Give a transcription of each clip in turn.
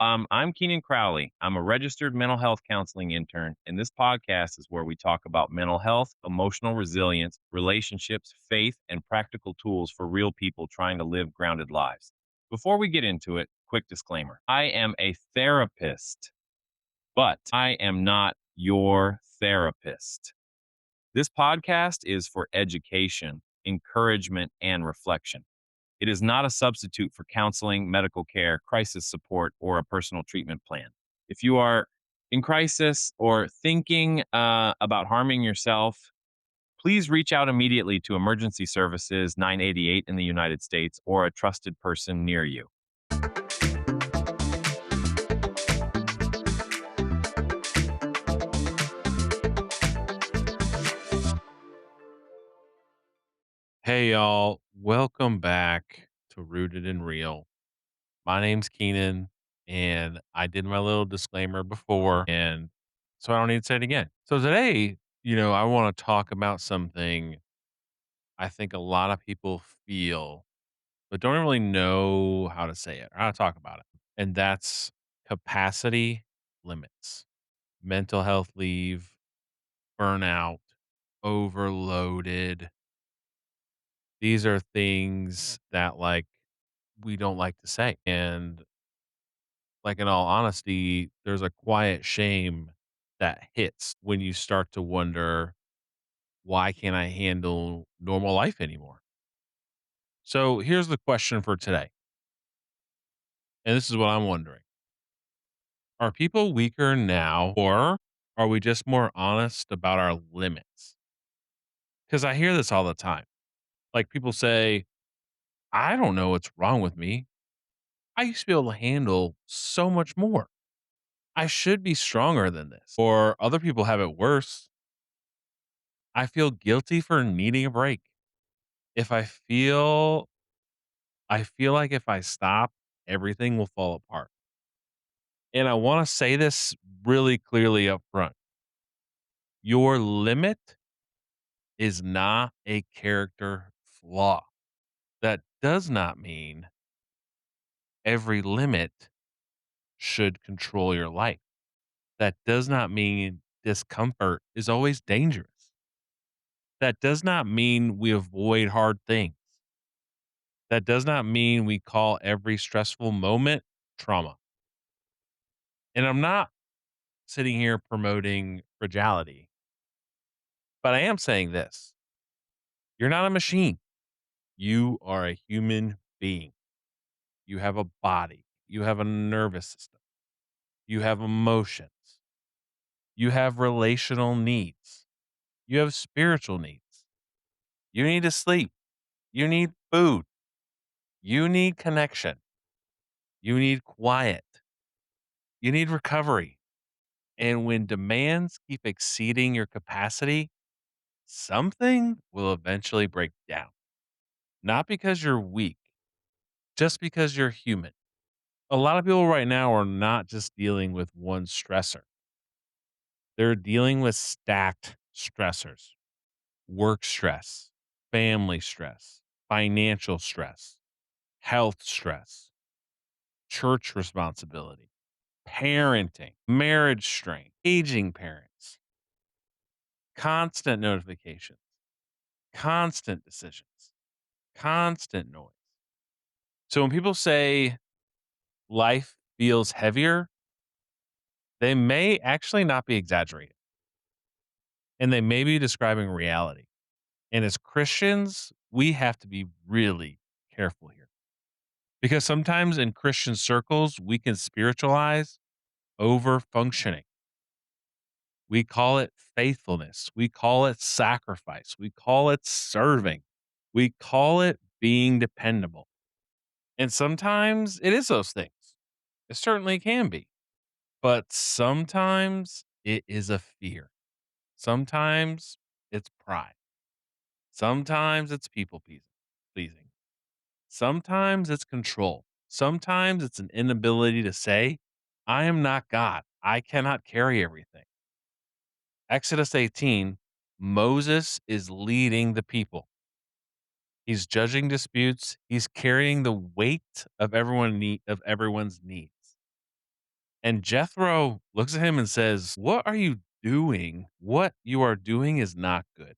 I'm Keenan Crowley. I'm a registered mental health counseling intern, and this podcast is where we talk about mental health, emotional resilience, relationships, faith, and practical tools for real people trying to live grounded lives. Before we get into it, quick disclaimer: I am a therapist, but I am not your therapist. This podcast is for education, encouragement, and reflection. It is not a substitute for counseling, medical care, crisis support, or a personal treatment plan. If you are in crisis or thinking about harming yourself, please reach out immediately to Emergency Services 988 in the United States or a trusted person near you. Hey y'all, welcome back to Rooted and Real. My name's Keenan, and I did my little disclaimer before, and so I don't need to say it again. So today, I want to talk about something I think a lot of people feel, but don't really know how to say it or how to talk about it. And that's capacity limits, mental health leave, burnout, overloaded. These are things that we don't like to say. And in all honesty, there's a quiet shame that hits when you start to wonder, why can't I handle normal life anymore? So here's the question for today. And this is what I'm wondering. Are people weaker now, or are we just more honest about our limits? Because I hear this all the time. Like people say, I don't know what's wrong with me. I used to be able to handle so much more. I should be stronger than this. Or other people have it worse. I feel guilty for needing a break. If I feel like if I stop, everything will fall apart. And I want to say this really clearly up front. Your limit is not a character flaw. That does not mean every limit should control your life. That does not mean discomfort is always dangerous. That does not mean we avoid hard things. That does not mean we call every stressful moment trauma. And I'm not sitting here promoting fragility, but I am saying this: you're not a machine. You are a human being. You have a body, you have a nervous system, you have emotions, you have relational needs, you have spiritual needs. You need to sleep, you need food, you need connection, you need quiet, you need recovery. And when demands keep exceeding your capacity, something will eventually break down. Not because you're weak, just because you're human. A lot of people right now are not just dealing with one stressor, they're dealing with stacked stressors: work stress, family stress, financial stress, health stress, church responsibility, parenting, marriage strain, aging parents, constant notifications, constant decisions, constant noise. So when people say life feels heavier, they may actually not be exaggerating, and they may be describing reality. And as Christians, we have to be really careful here, because sometimes in Christian circles, we can spiritualize over functioning. We call it faithfulness. We call it sacrifice. We call it serving. We call it being dependable. And sometimes it is those things. It certainly can be. But sometimes it is a fear. Sometimes it's pride. Sometimes it's pleasing. Sometimes it's control. Sometimes it's an inability to say, I am not God. I cannot carry everything. Exodus 18, Moses is leading the people. He's judging disputes. He's carrying the weight of everyone's needs. And Jethro looks at him and says, "What are you doing? What you are doing is not good."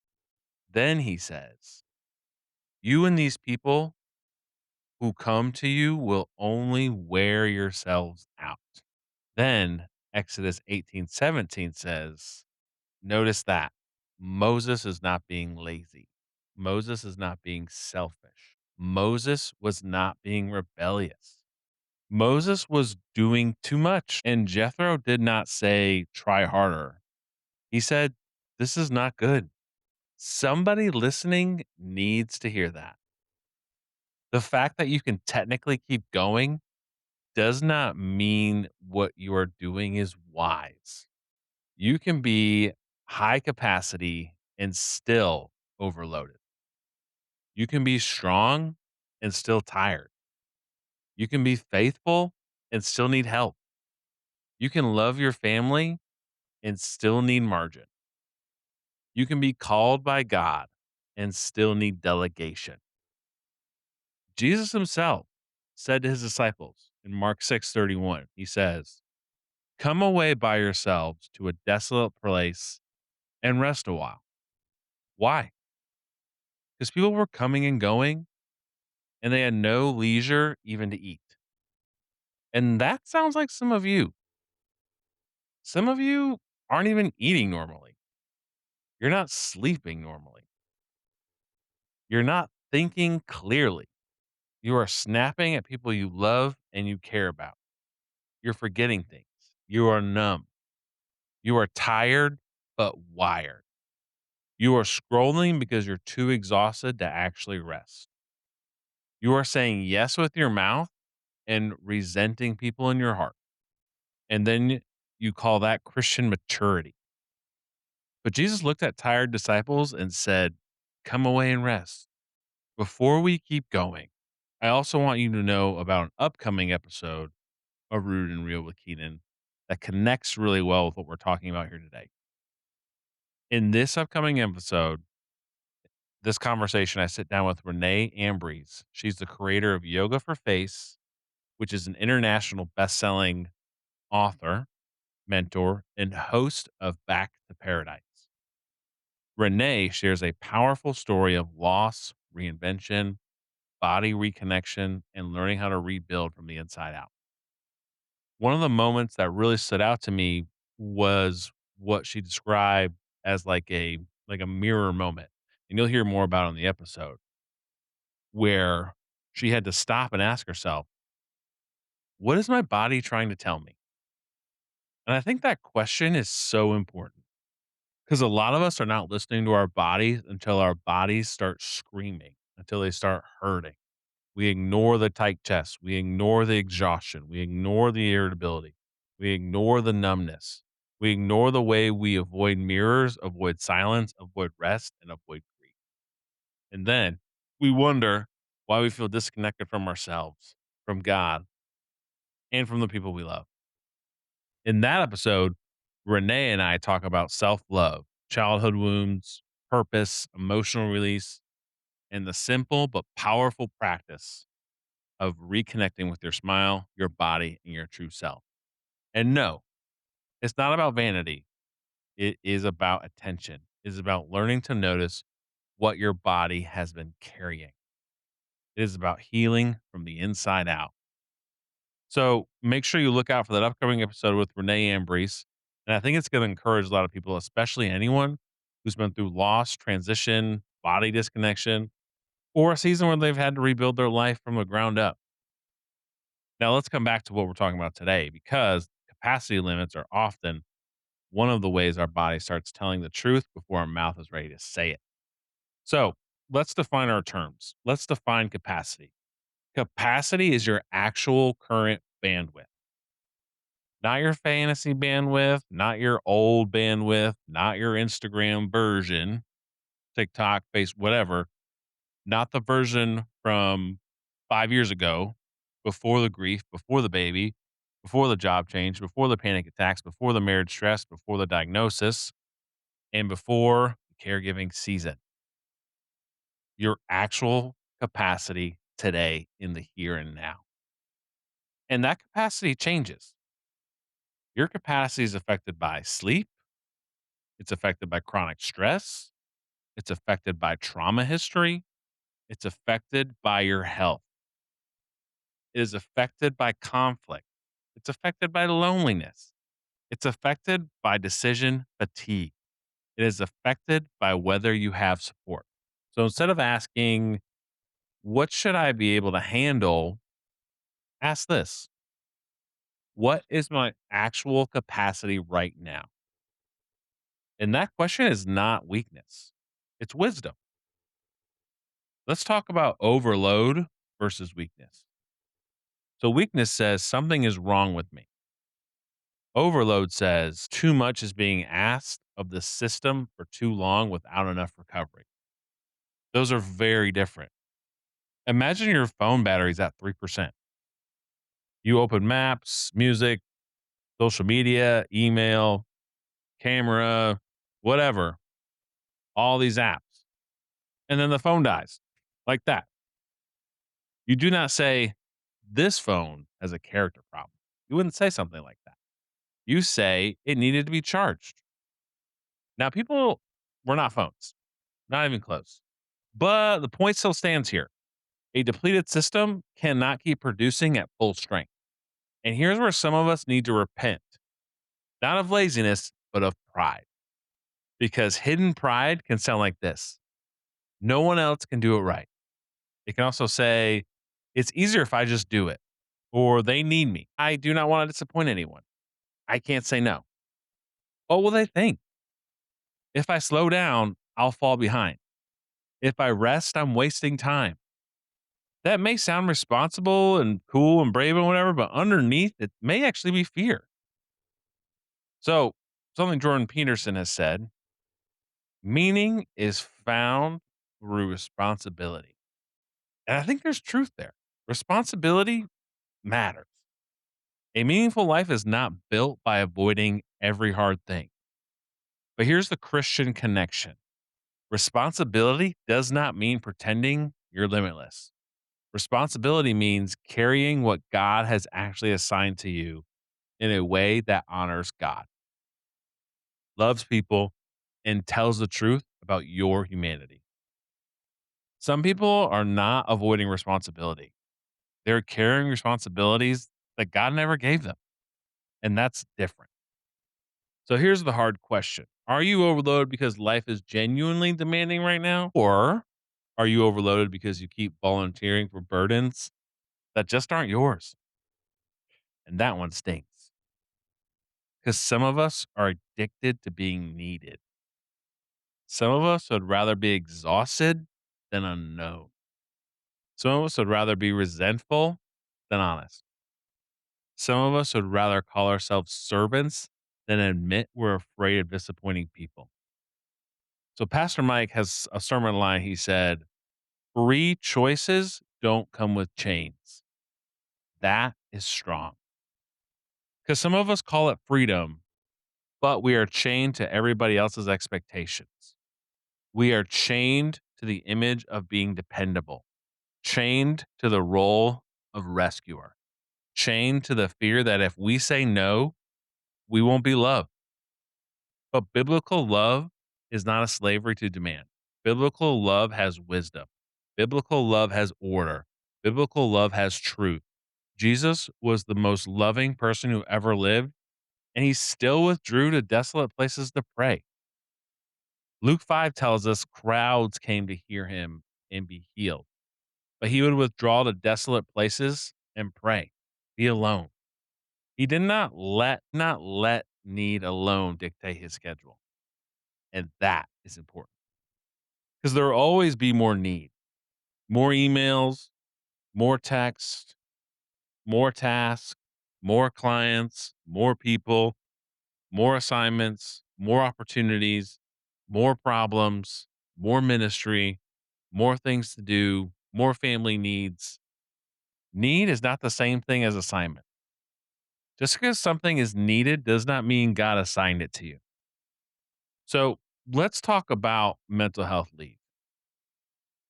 Then he says, "You and these people who come to you will only wear yourselves out." Then Exodus 18:17 says, notice that Moses is not being lazy. Moses is not being selfish. Moses was not being rebellious. Moses was doing too much. And Jethro did not say, try harder. He said, this is not good. Somebody listening needs to hear that. The fact that you can technically keep going does not mean what you are doing is wise. You can be high capacity and still overloaded. You can be strong and still tired. You can be faithful and still need help. You can love your family and still need margin. You can be called by God and still need delegation. Jesus himself said to his disciples in Mark 6:31, he says, come away by yourselves to a desolate place and rest a while. Why? Because people were coming and going and they had no leisure even to eat. And that sounds like some of you. Some of you aren't even eating normally. You're not sleeping normally. You're not thinking clearly. You are snapping at people you love and you care about. You're forgetting things. You are numb. You are tired, but wired. You are scrolling because you're too exhausted to actually rest. You are saying yes with your mouth and resenting people in your heart. And then you call that Christian maturity. But Jesus looked at tired disciples and said, come away and rest. Before we keep going, I also want you to know about an upcoming episode of Rooted and Real with Keenan that connects really well with what we're talking about here today. In this upcoming episode, this conversation, I sit down with Renee Ambrose. She's the creator of Yoga for Face, which is an international best-selling author, mentor, and host of Back to Paradise. Renee shares a powerful story of loss, reinvention, body reconnection, and learning how to rebuild from the inside out. One of the moments that really stood out to me was what she described as like a mirror moment. And you'll hear more about it on the episode where she had to stop and ask herself, what is my body trying to tell me? And I think that question is so important because a lot of us are not listening to our bodies until our bodies start screaming, until they start hurting. We ignore the tight chest. We ignore the exhaustion. We ignore the irritability. We ignore the numbness. We ignore the way we avoid mirrors, avoid silence, avoid rest, and avoid grief. And then we wonder why we feel disconnected from ourselves, from God, and from the people we love. In that episode, Renee and I talk about self love, childhood wounds, purpose, emotional release, and the simple but powerful practice of reconnecting with your smile, your body, and your true self. And no, it's not about vanity. It is about attention. It is about learning to notice what your body has been carrying. It is about healing from the inside out. So make sure you look out for that upcoming episode with Renee Ambrose. And I think it's going to encourage a lot of people, especially anyone who's been through loss, transition, body disconnection, or a season where they've had to rebuild their life from the ground up. Now, let's come back to what we're talking about today because capacity limits are often one of the ways our body starts telling the truth before our mouth is ready to say it. So let's define our terms. Let's define capacity. Capacity is your actual current bandwidth, not your fantasy bandwidth, not your old bandwidth, not your Instagram version, TikTok, face, whatever, not the version from 5 years ago, before the grief, before the baby, before the job change, before the panic attacks, before the marriage stress, before the diagnosis, and before the caregiving season. Your actual capacity today in the here and now. And that capacity changes. Your capacity is affected by sleep, it's affected by chronic stress, it's affected by trauma history, it's affected by your health, it is affected by conflict, it's affected by loneliness, it's affected by decision fatigue, it is affected by whether you have support. So instead of asking, what should I be able to handle? Ask this: what is my actual capacity right now? And that question is not weakness, it's wisdom. Let's talk about overload versus weakness. So, weakness says something is wrong with me. Overload says too much is being asked of the system for too long without enough recovery. Those are very different. Imagine your phone battery's at 3%. You open maps, music, social media, email, camera, whatever, all these apps, and then the phone dies like that. You do not say, this phone has a character problem. You wouldn't say something like that. You say it needed to be charged. Now, people were not phones, not even close. But the point still stands here. A depleted system cannot keep producing at full strength. And here's where some of us need to repent, not of laziness, but of pride. Because hidden pride can sound like this: no one else can do it right. It can also say, it's easier if I just do it, or they need me. I do not want to disappoint anyone. I can't say no. What will they think? If I slow down, I'll fall behind. If I rest, I'm wasting time. That may sound responsible and cool and brave and whatever, but underneath it may actually be fear. So, something Jordan Peterson has said: meaning is found through responsibility. And I think there's truth there. Responsibility matters. A meaningful life is not built by avoiding every hard thing. But here's the Christian connection: responsibility does not mean pretending you're limitless. Responsibility means carrying what God has actually assigned to you in a way that honors God, loves people, and tells the truth about your humanity. Some people are not avoiding responsibility, they're carrying responsibilities that God never gave them. And that's different. So here's the hard question: are you overloaded because life is genuinely demanding right now? Or are you overloaded because you keep volunteering for burdens that just aren't yours? And that one stinks, because some of us are addicted to being needed. Some of us would rather be exhausted than unknown. Some of us would rather be resentful than honest. Some of us would rather call ourselves servants than admit we're afraid of disappointing people. So, Pastor Mike has a sermon line. He said, free choices don't come with chains. That is strong. Because some of us call it freedom, but we are chained to everybody else's expectations. We are chained to the image of being dependable, chained to the role of rescuer, chained to the fear that if we say no, we won't be loved. But biblical love is not a slavery to demand. Biblical love has wisdom. Biblical love has order. Biblical love has truth. Jesus was the most loving person who ever lived, and he still withdrew to desolate places to pray. Luke 5 tells us crowds came to hear him and be healed, but he would withdraw to desolate places and pray, be alone. He did not let need alone dictate his schedule. And that is important, because there will always be more need, more emails, more text, more tasks, more clients, more people, more assignments, more opportunities, more problems, more ministry, more things to do, more family needs. Need is not the same thing as assignment. Just because something is needed does not mean God assigned it to you. So let's talk about mental health leave.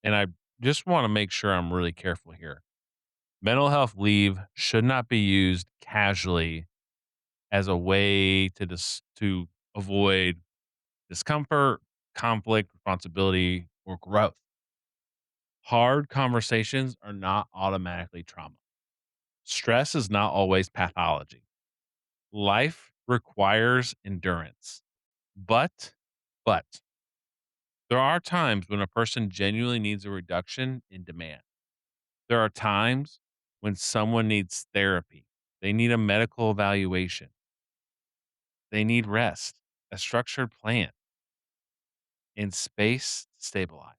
And I just want to make sure I'm really careful here. Mental health leave should not be used casually as a way to avoid discomfort, conflict, responsibility, or growth. Hard conversations are not automatically trauma. Stress is not always pathology. Life requires endurance. But, but there are times when a person genuinely needs a reduction in demand. There are times when someone needs therapy. They need a medical evaluation. They need rest, a structured plan, and space to stabilize.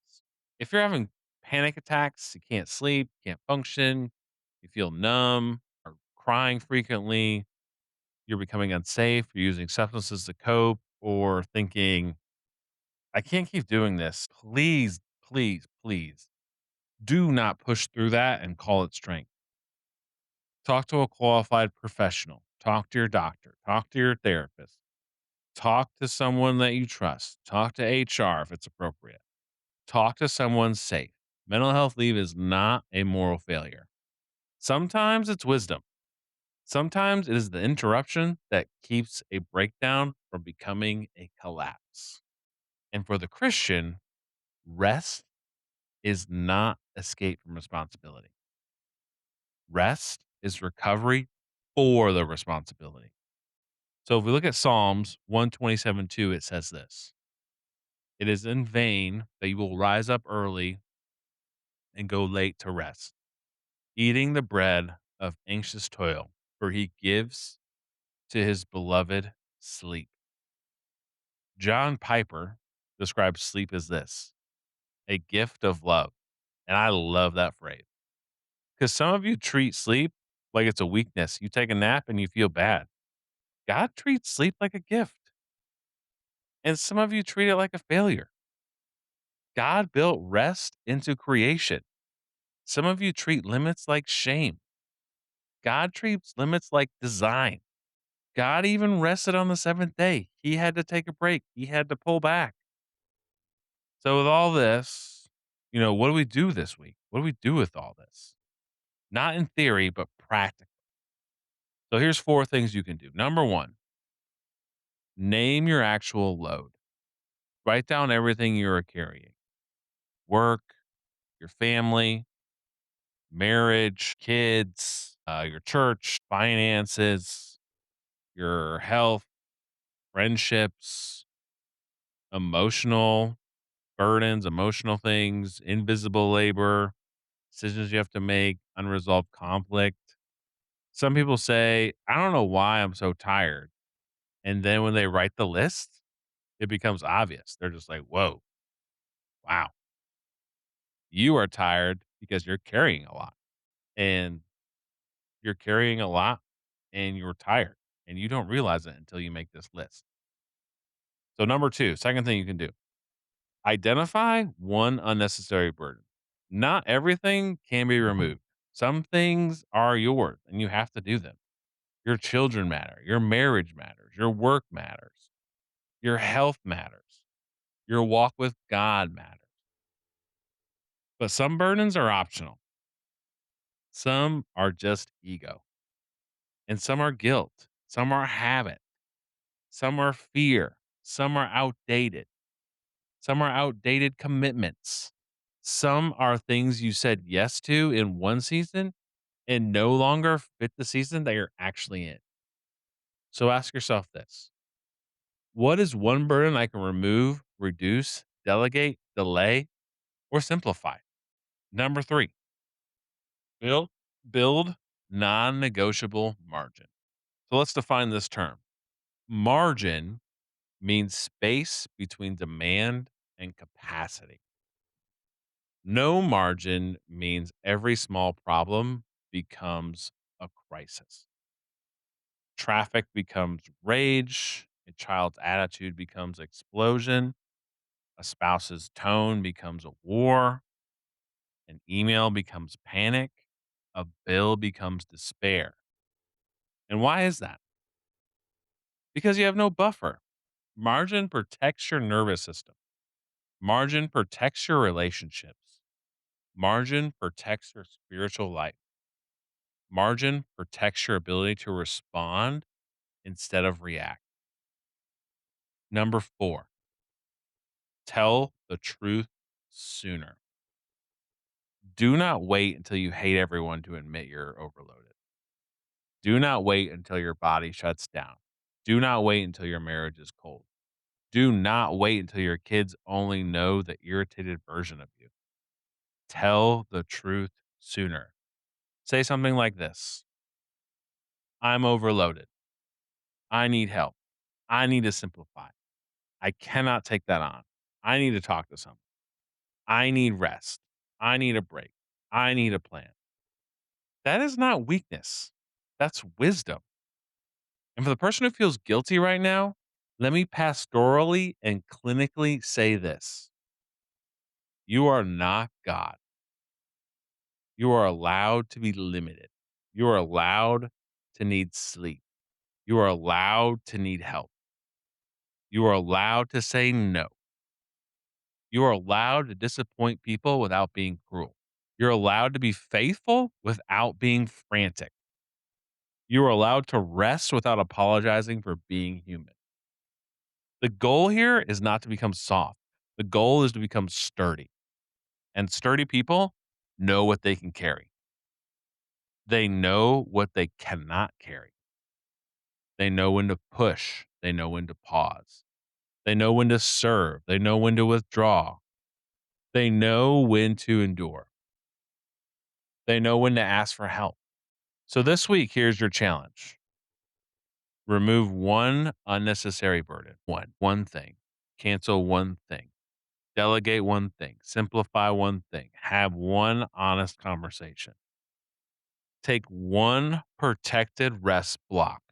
If you're having panic attacks, you can't sleep, can't function, you feel numb or crying frequently, you're becoming unsafe, you're using substances to cope, or thinking, I can't keep doing this. Please, please, please do not push through that and call it strength. Talk to a qualified professional, talk to your doctor, talk to your therapist, talk to someone that you trust, talk to HR if it's appropriate, talk to someone safe. Mental health leave is not a moral failure. Sometimes it's wisdom. Sometimes it is the interruption that keeps a breakdown from becoming a collapse. And for the Christian, rest is not escape from responsibility. Rest is recovery for the responsibility. So if we look at Psalms 127:2, it says this: It is in vain that you will rise up early and go late to rest, eating the bread of anxious toil, for he gives to his beloved sleep. John Piper describes sleep as this: a gift of love. And I love that phrase because some of you treat sleep like it's a weakness. You take a nap and you feel bad. God treats sleep like a gift. And some of you treat it like a failure. God built rest into creation. Some of you treat limits like shame. God treats limits like design. God even rested on the seventh day. He had to take a break, he had to pull back. So, with all this, what do we do this week? What do we do with all this? Not in theory, but practically. So, here's four things you can do. Number one, name your actual load. Write down everything you're carrying: work, your family, marriage, kids, your church, finances, your health, friendships, emotional burdens, emotional things, invisible labor, decisions you have to make, unresolved conflict. Some people say, I don't know why I'm so tired. And then when they write the list, it becomes obvious. They're just like, whoa, wow, you are tired because you're carrying a lot. And you're carrying a lot and you're tired and you don't realize it until you make this list. So, number two, second thing you can do: identify one unnecessary burden. Not everything can be removed. Some things are yours and you have to do them. Your children matter. Your marriage matters. Your work matters. Your health matters. Your walk with God matters. But some burdens are optional. Some are just ego. And some are guilt. Some are habit. Some are fear. Some are outdated. Some are outdated commitments. Some are things you said yes to in one season and no longer fit the season that you're actually in. So ask yourself this: what is one burden I can remove, reduce, delegate, delay, or simplify? Number three, build, build non negotiable margin. So let's define this term. Margin means space between demand and capacity. No margin means every small problem becomes a crisis. Traffic becomes rage, a child's attitude becomes explosion, a spouse's tone becomes a war, an email becomes panic, a bill becomes despair. And why is that? Because you have no buffer. Margin protects your nervous system. Margin protects your relationships. Margin protects your spiritual life. Margin protects your ability to respond instead of react. Number 4, tell the truth sooner. Do not wait until you hate everyone to admit you're overloaded. Do not wait until your body shuts down. Do not wait until your marriage is cold. Do not wait until your kids only know the irritated version of you. Tell the truth sooner. Say something like this: I'm overloaded. I need help. I need to simplify. I cannot take that on. I need to talk to someone. I need rest. I need a break. I need a plan. That is not weakness. That's wisdom. And for the person who feels guilty right now, let me pastorally and clinically say this: you are not God. You are allowed to be limited. You are allowed to need sleep. You are allowed to need help. You are allowed to say no. You are allowed to disappoint people without being cruel. You're allowed to be faithful without being frantic. You are allowed to rest without apologizing for being human. The goal here is not to become soft. The goal is to become sturdy. And sturdy people know what they can carry. They know what they cannot carry. They know when to push. They know when to pause. They know when to serve. They know when to withdraw. They know when to endure. They know when to ask for help. So this week, here's your challenge: remove one unnecessary burden, one thing, cancel one thing, delegate one thing, simplify one thing, have one honest conversation, take one protected rest block,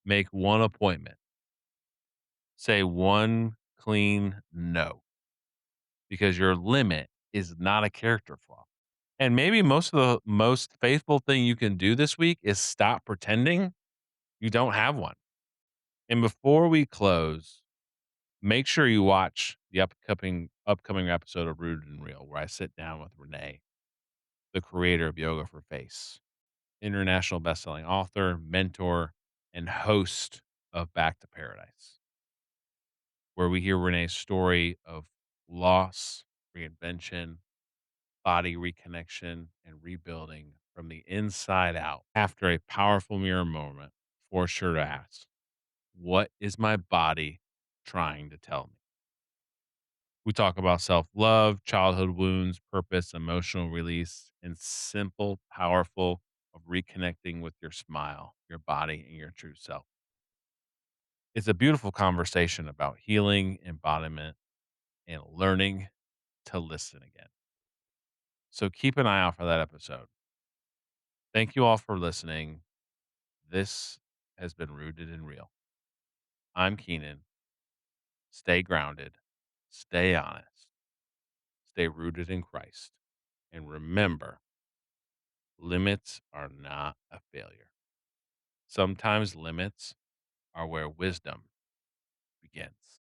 make one appointment, say one clean no, because your limit is not a character flaw. And maybe the most faithful thing you can do this week is stop pretending you don't have one. And before we close, make sure you watch the upcoming episode of Rooted and Real, where I sit down with Renee, the creator of Yoga for Face, international bestselling author, mentor, and host of Back to Paradise, where we hear Renee's story of loss, reinvention, body reconnection, and rebuilding from the inside out. After a powerful mirror moment, force her to ask, what is my body trying to tell me? We talk about self love, childhood wounds, purpose, emotional release, and simple, powerful of reconnecting with your smile, your body, and your true self. It's a beautiful conversation about healing, embodiment, and learning to listen again. So keep an eye out for that episode. Thank you all for listening. This has been Rooted and Real. I'm Keenan. Stay grounded, stay honest, stay rooted in Christ. And remember, limits are not a failure. Sometimes limits are where wisdom begins.